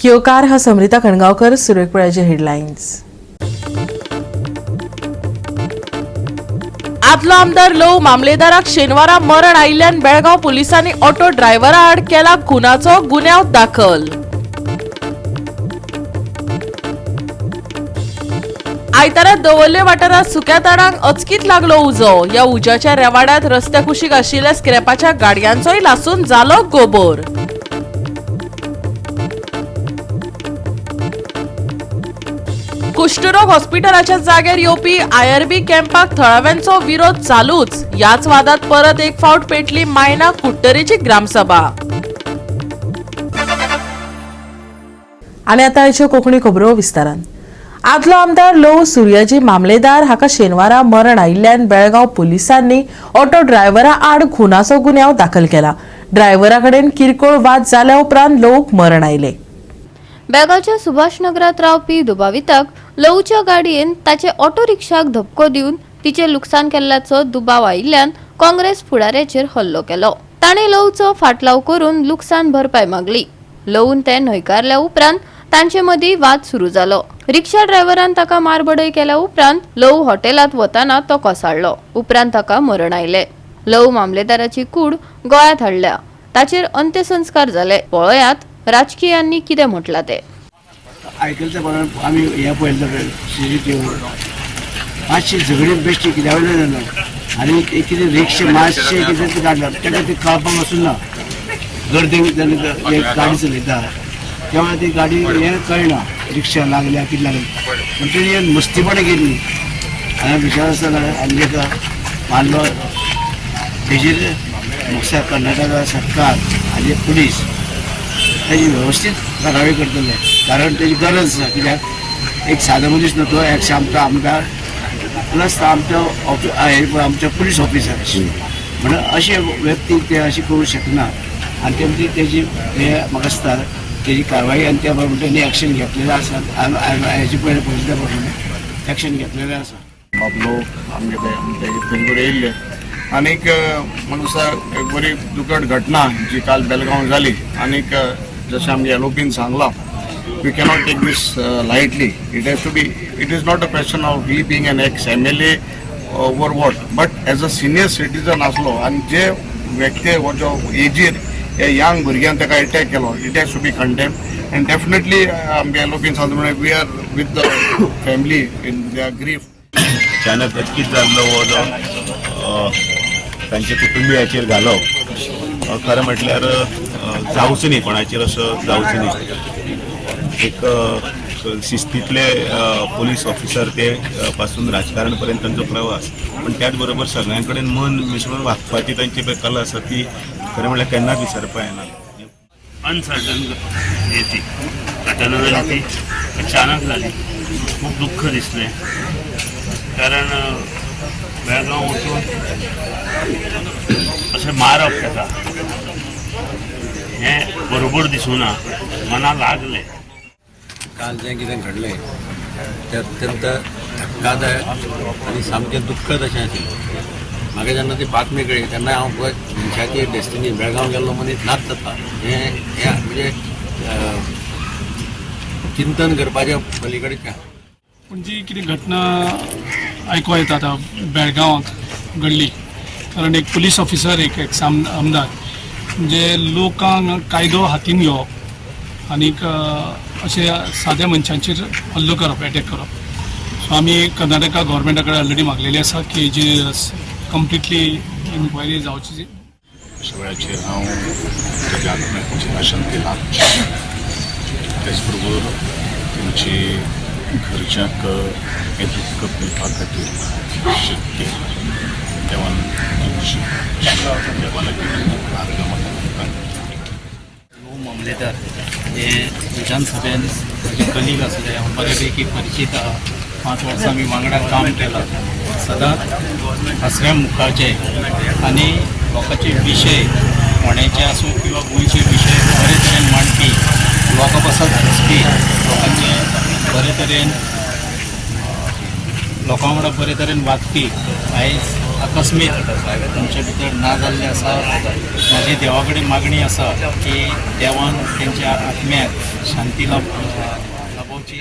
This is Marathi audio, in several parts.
योकार हा समृता कणगावकर. सुरेखपुराचे हेडलाईन्स. आदलो आमदार लव मामलेदाराक शेनवारा मरण आयिल्ल्यान बेळगांव पुलिसांनी ऑटो ड्रायव्हरा आड केला खुनाचो गुन्यांव दाखल. आयतारा दवल्ले वाठारात सुक्या तारांक अचकीत लागलो उजो. या उज्याच्या रेवाड्यात रस्त्या कुशीक आशिल्ल्या स्क्रॅपाच्या गाडयांचोय लासून जालो गोबोर. कुष्ठरोग हॉस्पिटलाच्या जाग्यार येवपी आयआरबी कॅम्पाक थळाव्यांचो विरोध चालूच. याच वादात परत एक फावट पेटली मायना कुट्टरेची ग्रामसभा. आणि आता आयच्यो कोंकणी खबरो विस्तारान. आदलो आमदार लव सूर्याजी मामलेदार हाका शेनवारा मरण आयिल्ल्यान बेळगांव पुलिसांनी ऑटो ड्रायव्हरा आड खुनाचो गुन्यांव दाखल केला. ड्रायव्हरा कडेन किरकोळ वाद जाल्या उपरांत लवक मरण आयले. बेळगावच्या सुभाषनगरात रावपी दुबाविताक लवच्या गाडयेन ताचे ऑटो रिक्षाक धपको दिवन तिचे लुकसाण केल्ल्याचो दुबाव आयिल्ल्यान काँग्रेस फुडाऱ्याचेर हल्लो केलो. ताणे लवचो फाटलाव करून लुकसाण भरपाय मागली. लवून ते न्हयकारल्या उपरांत तांचे मदीं वाद सुरू जालो. रिक्षा ड्रायव्हरान ताका मारबडय केल्या उपरांत लव हॉटेलात वताना तो कोसळ्ळो. उपरांत ताका मरण आयले. लव मामलेदाराची कूड गोंयांत हाडल्या. ताचेर अंत्यसंस्कार जाले. पळयात राजकीयांनी कितें म्हटलां ते. आयकल्या प्रमाण आमी हे पळयलें CCTV मातशी झगडी बेश्टी कित्याक जाणा आनी कितें रिक्षा मातशें कितें काडला तेका ते कळपाक वचून ना. गर्देक गाडी चलयता तेव्हा ती गाडी हें कळना रिक्षा लागल्या कितें लागलें पूण तेणी मस्तीपणां केली आनी विचार आसतना आनी ताका मारलो. तेजेर म्हाका कर्नाटका सरकार आनी पुलीस ताजी वेवस्थीत कारवाय करतले कारण तेजी गरज आसा. कित्याक एक सादो मनीस न्हू तो एक आमचो आमदार प्लस आमच्या पुलीस ऑफिसर म्हणून अशे व्यक्ती ते अशें करूं शकना आनी ते मदीं तेजी हें म्हाका दिसता तेजी कारवाई आनी त्या प्रमाणे त्यांनी एक्शन घेतलेलें आसा. हेजे पयलीं पळयल्या प्रमाणे एक्शन घेतलेलें आसा. बाब लोक आमचे पेंगूर येयल्ले आनीक म्हणून एक बरी दुखद घटना जी काल बेलगांव जाली. आनीक जशें आमगे एलओपीन सांगलां we cannot take this lightly. It has to be it is not a question of he being an ex MLA over what but as a senior citizen आसलो आनी जे व्यक्ती जो एजीर हे यंग भुरग्यान ताका अटॅक केलो it has to be condemn and definitely आमगे एलओपीन सांगता we are with the family in their grief. अचानक अचकीत जाल्लो हो जो तांचे कुटुंबियाचेर घालो खरें म्हटल्यार जावचो न्ही कोणाचेर असो जावचो न्ही. एक शिस्तीतले पोलीस ऑफिसर ते पासून राजकारण पर्यंत तांचो प्रवास पण त्याच बरोबर सगळ्यां कडेन मन मिसळून वागपाची तांची पळय कला आसा ती खरें म्हळ्यार केन्नाच विसरपा येना. अनसर्टन ती घटना जाली ती अचानक जाली. खूप दुःख दिसलें कारण बेळगांव वचून अशें मारप ताका हें बरोबर दिसूना मना लागलें. काल जें कितें घडलें तें अत्यंत धक्कादायक आनी सामकें दुख्खद अशें आशिल्लें. म्हाका जेन्ना ती बातमी कळ्ळी तेन्ना हांव पळय मनशाची डेस्टिनी बेळगांव गेल्लो मनीस नाच जाता हें म्हणजे चिंतन करपाच्या पलीकडेचें. पूण जी कितें घटना आयको येता आतां बेळगांवांत घडली कारण एक पुलीस ऑफिसर एक एक्स आमदार म्हणजे लोकांक कायदो हातीन घेवप आनीक अशे साद्या मनशांचेर हल्लो करप एटॅक करप. सो आमी कर्नाटका गव्हर्मेंटा कडेन ऑलरेडी मागलेली आसा की हेजी कंप्लिटली इन्क्वायरी जावची. सगळ्याचेर हांव तेज्या भाशण केलां. तेच बरोबर तुमची घरच्यांक हें दुख्ख पिवपा खातीर शक्य देवान मामलेदार हे विधानसभेन म्हजे कलीग आसले हांव बऱ्यापैकी परिचीत आहा. 5 वर्सां मी वांगडा काम केलां. सदांच हासऱ्या मुखाचे आनी लोकांचे विशय फोंड्याचे आसूं किंवा गोंयचे विशय बरे तरेन मांडपी लोकां पासत दिसपी लोकांचे बरे तरेन लोकां वांगडा बरे तरेन वागपी आयज आकस्मीत तुमचे भितर ना जाल्ले आसा. म्हाजी देवा कडेन मागणी आसा की देवान तेंच्या आत्म्याक शांती लाभोवची.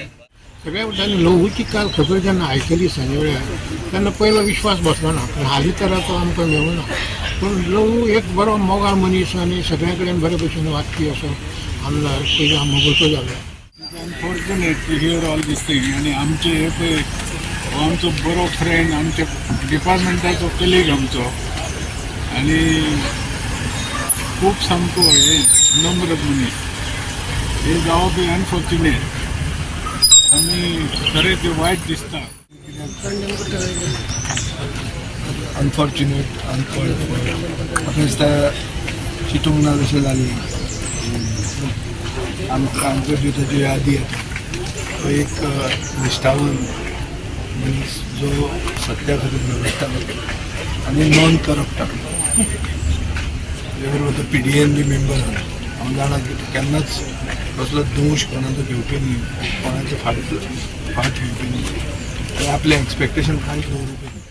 सगळ्या वटांनी लघुची काल खबर जेन्ना आयकली सांजे वेळार तेन्ना पयलो विश्वास बसलो ना, पूण हालीं तर तो आमकां मेळूना. पूण लघु एक बरो मोगाळ मनीस आनी सगळ्या कडेन बरे भशेन वागपी असो आमदार पयलो मोगोचो जालो. Unfortunate to hear all this thing. आनी आमचे हे पळय हो आमचो बरो फ्रेंड, आमचे डिपार्टमेंटाचो कलीग आमचो, आनी खूब सामको हे नम्र मनीस. हे जावप अनफॉर्च्युनेट आनी खरें ते वायट दिसता. अनफॉर्च्युनेट म्हाका दिसता चिंतूंक ना जशें जाली. आमकां बी ताची यादी येता. तो एक निश्ठावन मनीस जो सत्या खातीर वेवस्था करता आनी नॉन करप्ट आसलो. तेजे बरोबर तो PDN बी मेंबर आसा. हांव जाणा की केन्नाच कसलो दोश कोणाचो घेवपी न्ही, कोणाचे फाट घेवपी न्ही. ते आपले एक्सपेक्टेशन कांयच दवरपी न्ही.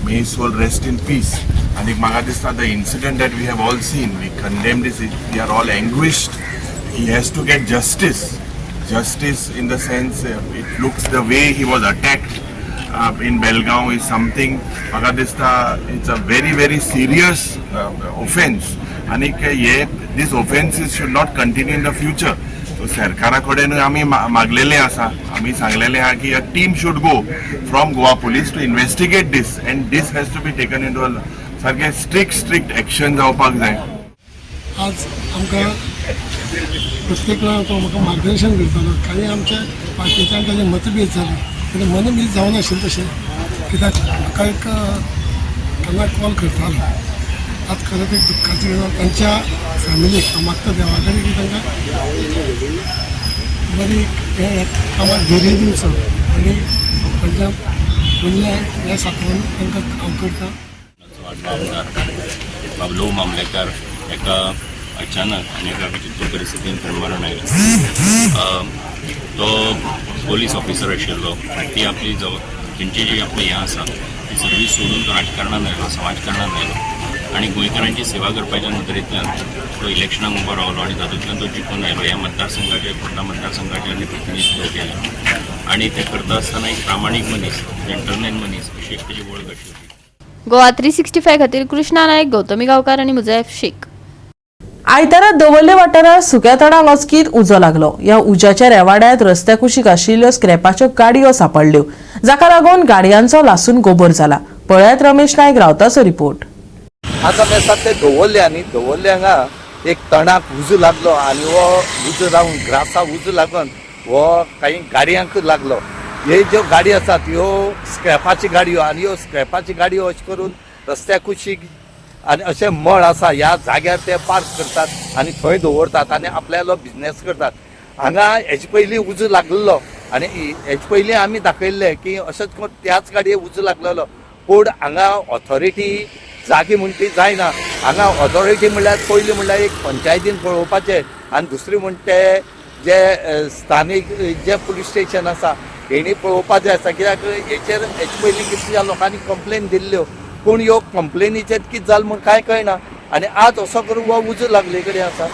May his soul rest in peace. And म्हाका दिसता the incident that we have all seen, we condemned this, we are all anguished. He has to get justice. Justice in the sense, it looks the way he was attacked in Belgaum is something, म्हाका दिसता it's a very very serious offense. And these offenses should not continue in the future. So सरकारा कडेन आमी मागलेले आसा, आमी सांगलेले आहा की a team should go from Goa police to investigate this and this has to be taken into a सारखे strict action जावपाक जाय. आज आमकां प्रत्येक वेळार तो म्हाका मार्गदर्शन करतालो. काही आमच्या पार्टीच्यान ताजे मतभेद जाले, तेन्ना मनभेद जावं नाशिल्लें तशें, कित्याक म्हाका एक केन्ना कॉल करतालो. आज खरेंच एक दुख्खाची गजाल तांच्या फॅमिलीक हांव मागता देवा कडेन की तांकां बरी हे कामाक धैर्य दिवचो आनी तांच्या उरल्या ह्या सांत्वन तांकां हांव करता. आमदार बाबलो मामलेकार एका अचानक आनी एका विचित्र परिस्थितीन मरण आयलें. तो पोलीस ऑफिसर आशिल्लो. ती आपली तेंची जी आपली हें आसा ती सर्वीस सोडून तो राजकारणान आयलो, समाजकारणान आयलो आनी गोंयकारांची सेवा करपाच्या नदरेंतल्यान तो इलेक्शनाक उबो रावलो आनी तातूंतल्यान तो जिखून आयलो. ह्या मतदारसंघाचे फोंडा मतदारसंघाचे आनी प्रतिनिधित्व केलें आनी ते करता आसतना एक प्रामाणीक मनीस, जेंटलमॅन मनीस अशी एक तेजी वळख आशिल्ली. गोवा 365 खातीर कृष्णा नायक, गौतमी गांवकार आनी मुजैफ शेख. आयतारा दवल्ले वाठारात सुक्या तणाक अचकीत उजो लागलो. ह्या उज्याच्या रेवाड्यात रस्त्या कुशीक आशिल्ल्यो स्क्रॅपाच्यो गाडयो सापडल्यो, जाका लागून गाडयांचो लासून गोबर जाला. पळयात रमेश नायक रावताचो रिपोर्ट. आज आमी आसात ते दवल्ले आनी दवल्ले हांगा एक तणाक उजो लागलो आनी हो उजो जावन ग्रासा उजो लागून हो काही गाडयांक लागलो. हे ज्यो गाडी आसात ह्यो स्क्रॅपाची गाडयो आनी ह्यो स्क्रॅपाची गाडयो अशें करून रस्त्या कुशीक आनी अशें मळ आसा ह्या जाग्यार ते पार्क करतात आनी थंय दवरतात आनी आपल्यालो बिझनेस करतात. हांगा हेजे पयलीं उजो लागलेलो आनी हेजे पयलीं आमी दाखयल्लें की अशेंच करून त्याच गाडये उजो लागलेलो. पूण हांगा ऑथॉरिटी जागी म्हण ती जायना. हांगा ऑथॉरिटी म्हणल्यार पयलीं म्हणल्यार एक पंचायतीन पळोवपाचें आनी दुसरी म्हण ते जे स्थानीक जे पुलीस स्टेशन आसा हेणी पळोवपाचें आसा. कित्याक हेचेर हेचे पयलीं कितल्या लोकांनी कंप्लेन दिल्ल्यो पूण ह्यो कंप्लेनीचेर कितें जालें म्हूण कांय कळना आनी आज असो करून हो उजो लागले कडेन आसा.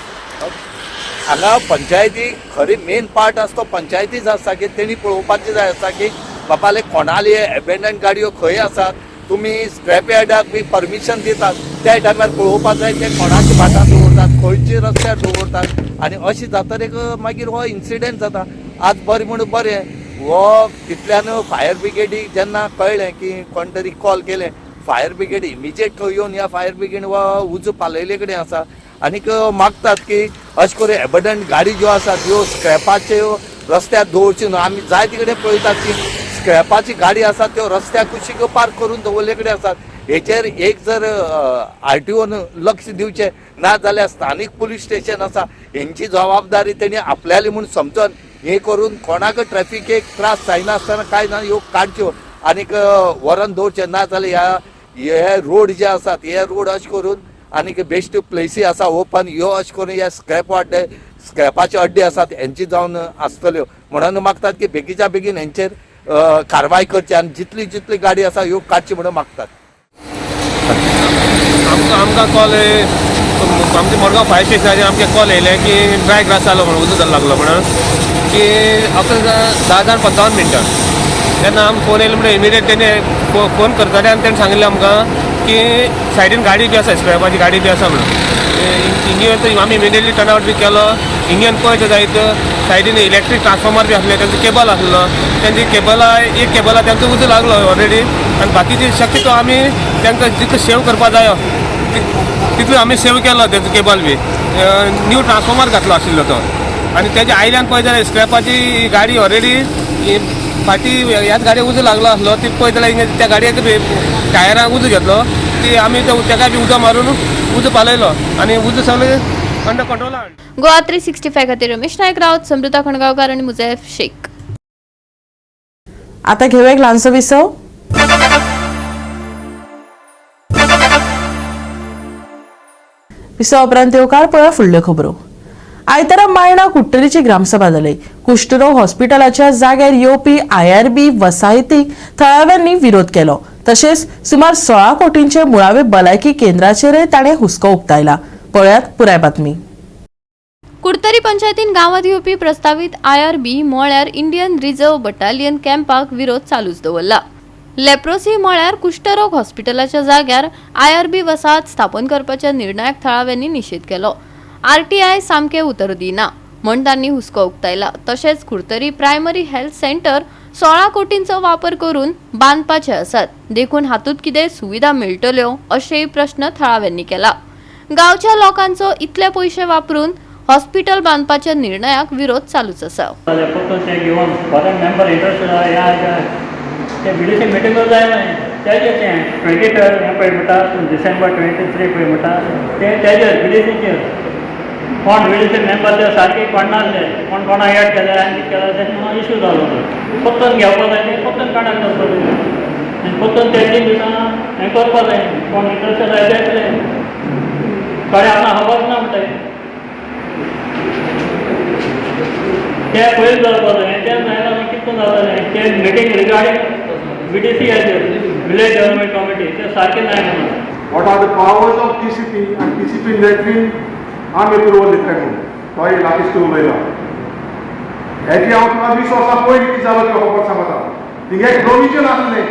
हांगा पंचायती खरी मेन पार्ट आसा तो पंचायतीच आसा की तेणी पळोवपाचें जाय आसा की बापाले कोणाली एबेंडंट गाडयो खंय आसात. तुमी स्क्रॅप यार्डाक बी परमिशन दितात त्या टायमार पळोवपाक जाय ते कोणाच्या भाटार दवरतात, खंयच्या रस्त्यार दवरतात आनी अशें जातकीर मागीर हो इन्सिडेंट जाता. आज बरें म्हणून बरें हो तितल्यान फायर ब्रिगेडीक जेन्ना कळ्ळें की कोण तरी कॉल केलें, फायर ब्रिगेड इमिजिएट थंय येवन ह्या फायर ब्रिगेड हो उजो पालयले कडेन आसा आनीक मागतात की अशें करून एबंडंट गाडी ज्यो आसात ह्यो स्क्रॅपाच्यो रस्त्यार दवरच्यो न्हू. आमी जाय तिकडे पळयतात की स्क्रॅपाची गाडी आसात त्यो रस्त्या कुशीक पार्क करून दवरले कडेन आसात. हेचेर एक जर RTOन लक्ष दिवचें ना जाल्यार स्थानीक पुलीस स्टेशन आसा हेंची जबाबदारी तेणी आपल्याली म्हूण समजून हे करून कोणाक ट्रॅफिकेक त्रास जायनासतना कांय ना ह्यो काडच्यो आनीक व्हरून दवरचें. ना जाल्यार हे रोड जे आसात हे रोड अशें करून आनीक बेश्ट प्लेसी आसा ओपन ह्यो अशें करून हे स्क्रॅपाचे अड्डे आसात हेंची जावन आसतल्यो. म्हणून मागतात की बेगीच्या बेगीन हेंचेर कारवाय करची आनी जितली गाडी आसा ह्यो काडची म्हणून मागतात. आमकां कॉल आमच्या मडगांव फायर स्टेशनाचेर आमचे कॉल येयले की ड्राय ग्रास जालो म्हणून उजो लागलो म्हणून की अकरा 10:55 मिनटां तेन्ना आमकां फोन येयलो म्हणून इमिडिएट तेणे फोन करताले आनी तेणें सांगिल्लें आमकां की सायडीन गाडी बी आसा स्क्रॅपाची गाडी बी आसा म्हणून हिंगे आमी इमिडिएटली टर्न आवट बी केलो हिंगेन पळयत जायत सायडीन इलेक्ट्रीक ट्रान्सफॉर्मर बी आसले तेंचो केबल आसलो तेंची एक केबला तेंचो उजो लागलो ऑलरेडी आनी बाकीची शक्यतो आमी तांकां जितलो सेव करपा जायो तितलो आमी सेव केलो तेजो केबल बी न्यू ट्रान्सफॉर्मर घातलो आशिल्लो तो आनी तेज्या आयल्यान पळयत जाल्यार स्क्रॅपाची गाडी ऑलरेडी फाटी ह्याच गाडयेक उजो लागलो आसलो ती पळयत जाल्यार त्या गाडयेक टायराक उजो घेतलो ती आमी तेका बी उदो मारून उजो पालयलो आनी उजो सगळें अंडर कंट्रोल गोवा 365 खातीर रमेश नायक रावत, समृद्धा खणगांवकार आनी मुझैफ शेख. आता घेऊया एक ल्हानसो विसव. विसव उपरांत येवकार पळया फुडल्यो खबरो. आयतारा मायणा कुट्टरीची ग्रामसभा जाली. कुष्ठरोग हॉस्पिटलाच्या जाग्यार येवपी IRB वसाहतीक थळाव्यांनी विरोध केलो. तशेंच सुमार 16 कोटींचे मुळावे भलायकी केंद्राचेरय ताणें हुस्को उक्तायला. पळयात पुराय बातमी. कुडतरी पंचायतीन गांवांत येवपी प्रस्तावित IRB म्हळ्यार इंडियन रिझर्व्ह बटालियन कॅम्पाक विरोध चालूच दवरला. लेप्रोसी म्हळ्यार कुष्ठरोग हॉस्पिटलाच्या जाग्यार IRB वसाहत स्थापन करपाच्या निर्णयाक थळाव्यांनी निषेध केलो. RTI सामके उतर दिना म्हण तांणी हुस्को उक्तायला. तशेंच कुडतरी प्रायमरी हेल्थ सेंटर 16 कोटींचो वापर करून बांदपाचे आसात. देखून हातूंत कितें सुविधा मेळटल्यो अशेय प्रश्न थळाव्यांनी केला. गांवच्या लोकांचो इतले पयशे वापरून हॉस्पिटल बांदपाच्या निर्णयाक विरोध चालूच आसा. कोण विडीचे मेंबर ते सारके कोणाले कोण कोणा ऍड केले आनी कितें केलें तें इश्यू जालो फक्त घेवपा जाय तें फक्त काणाक करपा जाय आनी फक्त ते 3 दिसां हें करपा जाय कोण इंट्रस्टेड जाय तेतले थोडे आपणा खबर ना म्हणटाय ते पयलीं जावपा जाय तें जायना मागीर कितें जातालें ते meeting regarding BDC village development committee ते सारकें नाय म्हणून. What are the powers of TCP and TCP latrine आमी अप्रुवल दितले म्हणून तो एक लागीं उलयला. हेजी हांव तुका 20 वर्सां पयलीं कितें जालो तो खबर सांगता. थिंगा एक प्रोविजन आसलें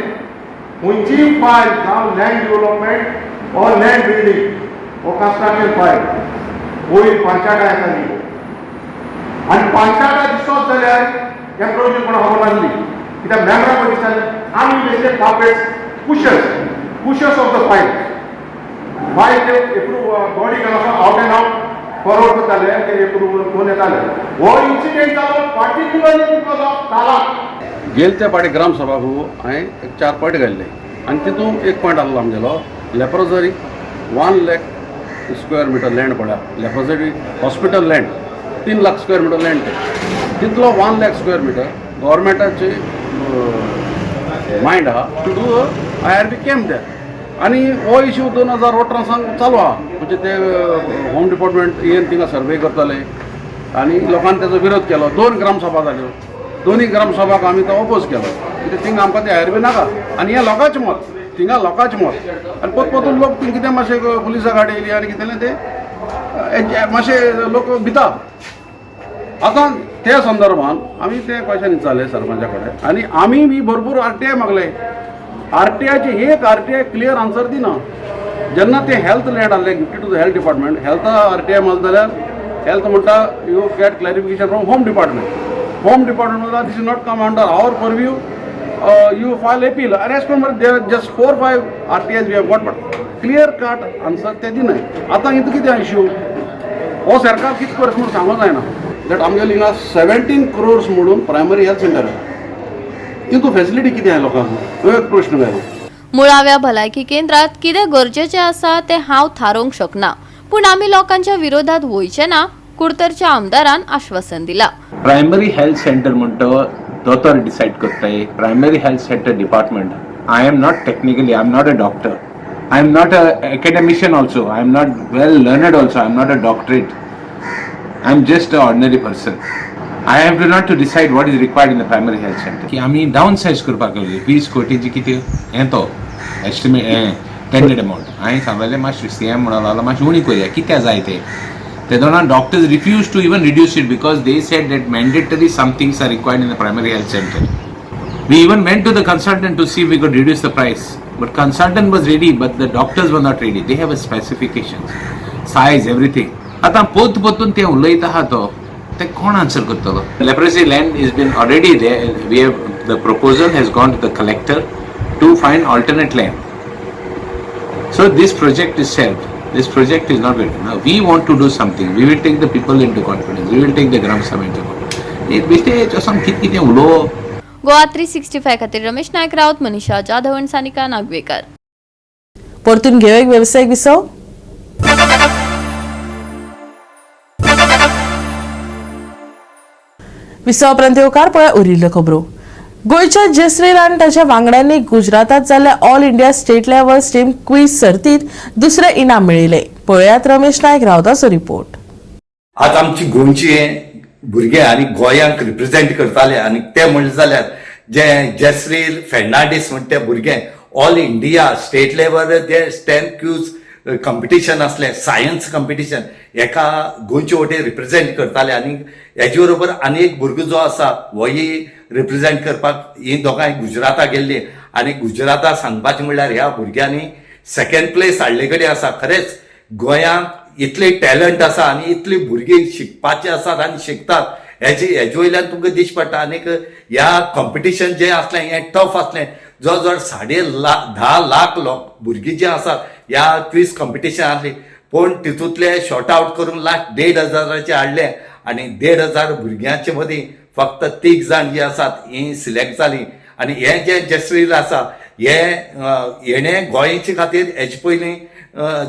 खंयचीय फायल जावं land development or land building or construction file पयलीं पंचायत येताली आनी पंचायत दिसत जाल्यार हें प्रोविजन कोणाक खबर नासली कित्याक मेंबराक पळय दिसतालें आमी बेश्टे puppets pushers of the file file ते एप्रूव बॉडी केलो आउट एंड आउट फॉरवर्ड करताले ते एप्रूव कोण येताले. हो इन्सिडेंट जालो पार्टिक्युलरली बिकॉज ऑफ तालाक. गेल त्या पाटी ग्रामसभाक हांवें एक 4 पॉयंट घाल्ले आनी तितून एक पॉयंट आसलो आमगेलो leprosery 1 lakh square metre land पळया. Leprosery hospital land 3 lakh square metre land तितलो 1 लाख स्क्वेअर मिटर गव्हर्मेंटाचे मायंड आहा to do IRB camp there. आनी हो इश्यू 2018 चालू आहा म्हणजे ते होम डिपार्टमेंट येवन थिंगा सर्वे करताले आनी लोकांनी तेजो विरोध केलो. 2 ग्रामसभा जाल्यो. दोनूय ग्रामसभाक आमी तो ऑपोज केलो कित्याक थिंगा आमकां ते IRB नाका आनी हें लोकांचें मत थिंगा लोकांचें मत आनी पोतून लोक थिंगा कितें मातशें पुलिसा गाडी येयली आनी कितें ते मातशे लोक भिता. आतां त्या संदर्भान आमी ते क्वेश्चन विचारले सरपंचा कडेन आनी आमी बी भरपूर RTI मागले. RTIचे एक RTI क्लियर आन्सर दिना. जेन्ना ते हेल्थ लँड आहले gifted to the health department health RTI मागले जाल्यार हेल्थ म्हणटा you get clarification from home department. Home department म्हणटा this is not come under our purview you file appeal आनी as per just 4-5 RTIs we have got but clear cut answer ते दिनाय. आतां इतू कितें इश्यू हो सरकार कितें करता म्हूण सांगूंक जायना. दॅट आमगेले हिंगा 17 crores म्हणून प्रायमरी हेल्थ सेंटर तितू फॅसिलिटी कितें आहा लोकांक हो एक प्रश्न जाय. मुळाव्या भलायकी केंद्रात कितें गरजेचें आसा तें हांव थारोवंक शकना पूण आमी लोकांच्या विरोधात वयचे ना कुडतरच्या आमदारान आश्वासन दिला. प्रायमरी हेल्थ सेंटर म्हणतो दोतोर डिसायड करताय. Primary health centre department I am not technically I am not a doctor I am not a academician also I am not well learned also I am not a doctorate I am just an ordinary person. I have to decide what is required in the primary health center. की आमी डाउन साइज करपाक लागले 20 कोटीची कितें हें तो एस्टिमेट स्प्लेंडीड अमाउंट. हांवें सांगलेलें मातशें CM म्हणून लागलो मातशें उणी करुया कित्याक जाय तें. They don't know, doctors refuse to even reduce it because they said that mandatory some things are required in the primary health center. We even went to the consultant to see if we could reduce the price. But consultant was ready, but the doctors were not ready. They have a specifications, size, everything. आता पोतून ते उलयता आहा तो ते कोण आन्सर करतलो? Leprosy land has been already there. We have the proposal has gone to the collector to find alternate land. So this project is shelved. This project is not good. Now we want to do something. We will take the people into confidence. We will take the Gram Sabha into confidence. It बेश्टे असं कितें उलोवप. गोवा 365 खातीर रमेश नायक रावत, मनीषा जाधव आनी सानिका नागवेकर. परतून घेऊ एक व्यावसायिक विसव. विसवापर्यंत येवकार पळय उरिल्ल्यो खबरो. गोयच्या जसरील आनी ताच्या वांगड्यांनी गुजरातात जाल्ल्या all India state level stem quiz सर्तीत दुसरे इनाम मेळिल्ले. पळयात रमेश नायक रावताचो रिपोर्ट. आज आमची गोंयची भुरगे आनी गोंयांक रिप्रेझेंट करताले आनी ते म्हणले जाल्यार जे जसरील फेर्नांडीस म्हणटा ते भुरगे ऑल इंडिया स्टेट लेवल जे स्टेम क्यूज कॉम्पिटिशन असलें सायन्स कॉम्पिटिशन एका गोंयचे वटेन रिप्रेझेंट करताले आनी हेजे बरोबर आनी एक भुरगो जो आसा होय रिप्रेझेंट करपाक ही दोगांय गुजराताक गेल्ली आनी गुजराताक सांगपाचें म्हणल्यार ह्या भुरग्यांनी सेकंड प्लेस हाडले कडेन आसा. खरेंच गोंयांक इतले टॅलंट आसा आनी इतली भुरगीं शिकपाचे आसात आनी शिकतात हेजे वयल्यान तुमकां दिश्ट पडटा. आनीक ह्या कॉम्पिटिशन जें आसलें हें टफ आसलें. जवळ 10 लाख लोक भुरगीं जी आसात ह्या क्विज कॉम्पिटिशन आसली पूण तितूंतले शॉर्ट आउट करून लास्ट 1,500 हाडले आनी 1,500 भुरग्यांचे मदीं फक्त 3 जाण जी आसात ही सिलेक्ट जाली. आनी हे जे जसरील आसा हेणें गोंयचे खातीर हेजे पयलीं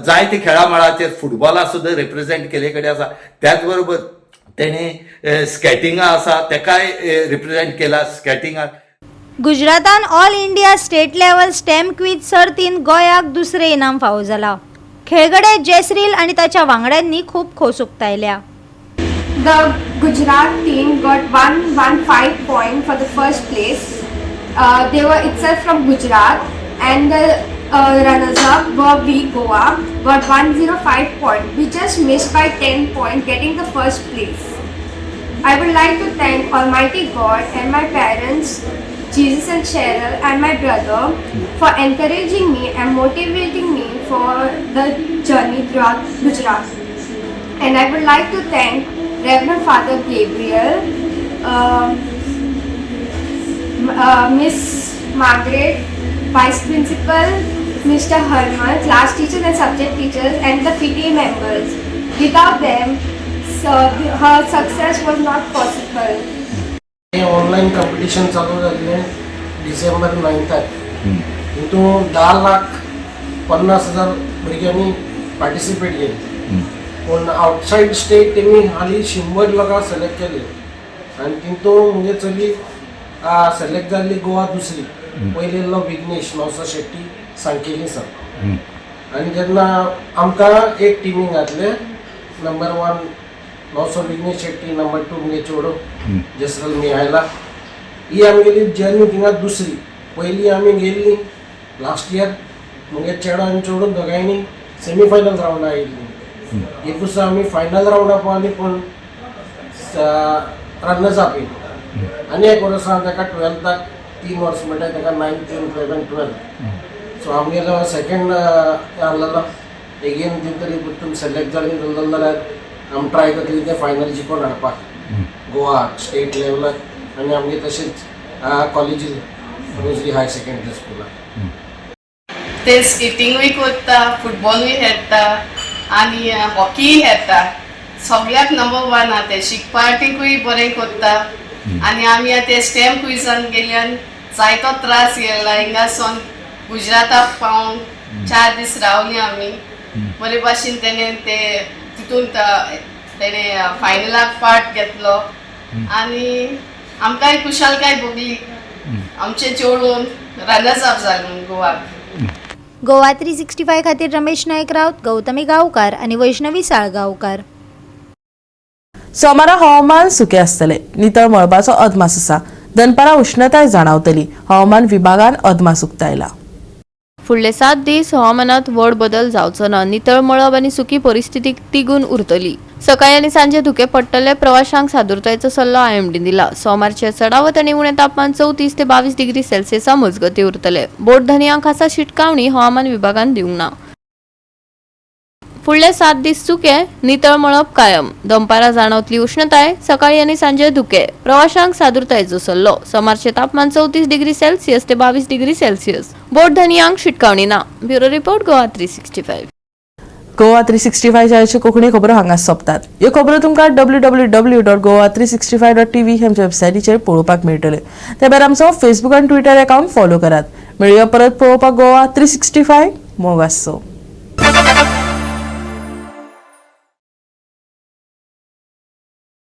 जायते खेळा मळाचेर फुटबॉलाक सुद्दां रिप्रेझेंट केले कडेन आसा. त्याच बरोबर तेणें स्केटिंगा आसा तेकाय रिप्रेझेंट केला स्केटिंगाक. गुजरातान all India state level STEM quiz सर्तीन गोंयाक दुसरे इनाम फावो जाला. खेळगडे जसरील आनी ताच्या वांगड्यांनी खूब खोस उक्तायल्या. The Gujarat team got 115 point for the first place. They were itself from Gujarat, and the runners-up were we Goa, got 105 point. We just missed by 10 point getting the first place. I would like to thank Almighty God and my parents, Jesus and Cheryl and my brother for encouraging me and motivating me for the journey throughout Gujarat. And I would like to thank Reverend Father Gabriel, Miss Margaret, Vice Principal, Mr. Herman, class teachers and subject teachers, and the PTA members. Without them, her success was not possible. Online competition चालू झाले डिसेंबर 9 हितून 10,50,000 भुरग्यांनी पार्टिसिपेट केले. पूण आउटसायड स्टेट तेमी हाली 100 लोकांक सिलेक्ट केले आनी तितून म्हणजे चली सिलेक्ट जाल्ली गोवा दुसरी. पयलेलो विघ्नेश नवसा शेट्टी सांकेली सर. आनी जेन्ना आमकां एक टिमीन घातले नंबर 1 नवसो विघ्नेश शेट्टी, नंबर 2 म्हणजे चेडो जसरल मिहायला. ही आमी गेली जर्नी थिंगा दुसरी. पयली आमी गेल्ली लास्ट इयर म्हणजे चेडो आनी चेडो दोगांयनी सेमीफायनल रावंडा येयल्ली. एक दिसा आमी फायनल रावंडा पावली पूण रनर्स अप येयली. आनी एक वर्स ताका 12थाक 3 वर्स म्हणटा ताका 9, 10, 11, 12. सो आमगेलो सेकंड आहलेलो एगेन ती तरी परतून सिलेक्ट जाली जाल्यार आमी ट्राय करतली ते फायनल जिखून हाडपाक गोवा स्टेट लेवलार. आनी आमगे तशेंच कॉलेजीस रोजरी हायर सेकंडरी स्कुलाक ते स्केटिंगूय करता, फुटबॉलूय खेळटा आनी हॉकीय खेळटा. सगळ्याक नंबर 1 आहा ते. शिकपाकूय बरें करता. आनी आमी ते स्टेम क्विजान गेल्यान जायतो त्रास गेला. हिंगासून गुजराताक पावून 4 दीस रावली आमी. बरे भाशेन तेणें ते तितून तेणें फायनलाक पार्ट घेतलो आनी आमकांय खुशालकाय भोगली. आमचे चेडून रनर्स अप जालें गोवाक. गोवा 365 खातीर रमेश नायक रावत, गौतमी गांवकार आनी वैष्णवी साळगांवकार. सोमारा हवामान सुके आसतले. नितळ मळबाचो अदमास आसा. दनपारां उष्णताय जाणवतली. हवामान विभागान अदमास उक्तायला. फुडले 7 दीस हवामानात व्हड बदल जावचो ना. नितळ मळब आनी सुकी परिस्थिती तिगून उरतली. सकाळी आनी सांजे धुके पडटले. प्रवाशांक सादुरतायेचो सल्लो आयएमडी दिला. सोमारचे चडावत आनी उणें तापमान 34 ते 22 डिग्री सेल्सियसा मजगती उरतले. बोट धनियांक खासा शिटकावणी हवामान विभागान दिवंक ना. फुडले 7 दीस सुके, नितळ मळब कायम. दनपारां जाणवतली उष्णताय. सकाळी आनी सांजे धुके. प्रवाशांक सादुरतायेचो सल्लो. सोमारचे तापमान 34 डिग्री सेल्सियस ते 22 डिग्री सेल्सियस. बोट धनियांक शिटकावणी ना. Bureau report Goa 365. गोवा 365 च्या कोंकणी खबरो हांगाच सोंपतात. ह्यो खबरो तुमकां www.goa365.tv ह्या वेबसायटीचेर पळोवपाक मेळटले. ते भायर आमचो फेसबूक आनी ट्विटर अकाउंट फॉलो करात. मेळुया परत पळोवपाक गोवा 365 मोग आसचो.